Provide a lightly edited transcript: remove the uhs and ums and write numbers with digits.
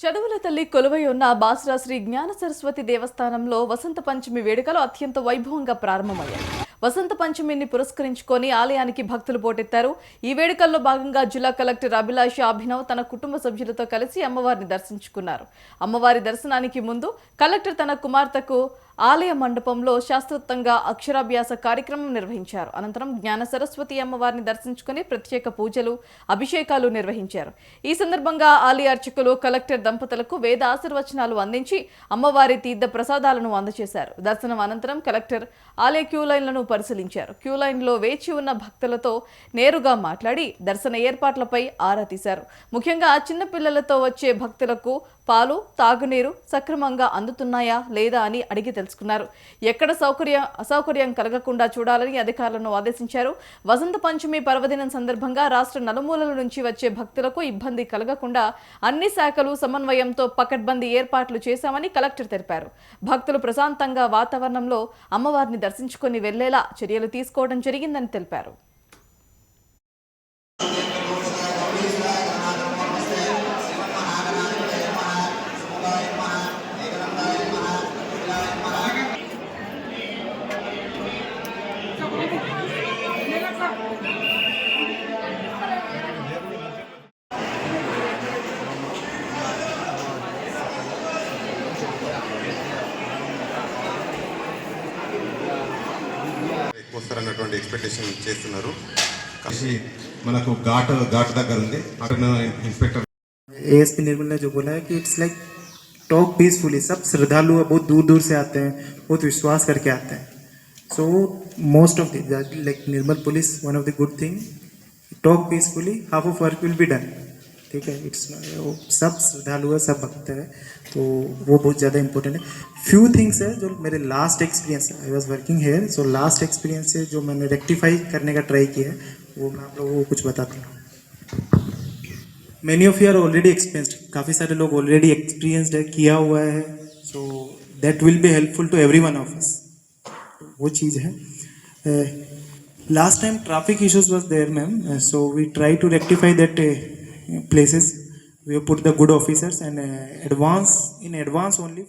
చదువుల తల్లి కొలువై ఉన్న బాసరా శ్రీ జ్ఞాన సరస్వతి దేవస్థానంలో వసంత పంచమి వేడుకలు అత్యంత వైభవంగా ప్రారంభమయ్యాయి. వసంత పంచమిని పురస్కరించుకొని ఆలయానికి భక్తులు పోటెత్తారు. ఈ వేడుకల్లో భాగంగా జిల్లా కలెక్టర్ అభిలాష అభినవ్ తన కుటుంబ సభ్యులతో కలిసి అమ్మవారిని దర్శించుకున్నారు. అమ్మవారి దర్శనానికి ముందు కలెక్టర్ తన కుమార్తెకు ఆలయ మండపంలో శాస్త్రోక్తంగా అక్షరాభ్యాస కార్యక్రమం నిర్వహించారు. అనంతరం జ్ఞాన సరస్వతి అమ్మవారిని దర్శించుకుని ప్రత్యేక పూజలు, అభిషేకాలు నిర్వహించారు. ఈ సందర్భంగా ఆలయ అర్చకులు కలెక్టర్ దంపతులకు వేద ఆశీర్వచనాలు అందించి అమ్మవారి తీర్థ ప్రసాదాలను అందజేశారు. దర్శనం అనంతరం కలెక్టర్ ఆలయ క్యూ లైన్లను పరిశీలించారు. క్యూ లైన్లో వేచి ఉన్న భక్తులతో నేరుగా మాట్లాడి దర్శన ఏర్పాట్లపై ఆరా తీశారు. ముఖ్యంగా చిన్నపిల్లలతో వచ్చే భక్తులకు పాలు, తాగునీరు సక్రమంగా అందుతున్నాయా లేదా అని అడిగి తెలుసుకున్నారు. ఎక్కడ అసౌకర్యం కలగకుండా చూడాలని అధికారులను ఆదేశించారు. వసంత పంచమి పర్వదినం సందర్భంగా రాష్ట్ర నలుమూలల నుంచి వచ్చే భక్తులకు ఇబ్బంది కలగకుండా అన్ని శాఖలు సమన్వయంతో పకడ్బందీ ఏర్పాట్లు చేశామని కలెక్టర్ తెలిపారు. భక్తులు ప్రశాంతంగా వాతావరణంలో అమ్మవారిని దర్శించుకుని వెళ్లేలా చర్యలు తీసుకోవడం జరిగిందని తెలిపారు. వస్తారన్నటువంటి ఎక్స్పెక్టేషన్ చేస్తున్నారు. మనకు ఘాట్ దగ్గర ఉంది. అక్కడ ఇన్స్పెక్టర్ एएसपी निर्मल ने जो बोला है कि इट्स लाइक टॉक पीसफुली. सब श्रद्धालु बहुत दूर दूर से आते हैं, बहुत विश्वास करके आते हैं. So most of the like Nirmal police one of the good thing, talk peacefully, half of work will be done. ठीक है, इट्स सब श्रद्धालु है, सब भक्त है, तो वो बहुत ज़्यादा इंपॉर्टेंट है. फ्यू थिंग्स है जो मेरे last experience, I was working here, so last experience से जो मैंने रेक्टिफाई करने का ट्राई किया है वो मैं आप लोगों को कुछ बताता हूँ. Many of you are already experienced, काफ़ी सारे लोग ऑलरेडी एक्सपीरियंस्ड है, किया हुआ है, so that will be helpful to every one of us. वो चीज़ है. Last time traffic issues was there ma'am, so we try to rectify that places. We have put the good officers and in advance only.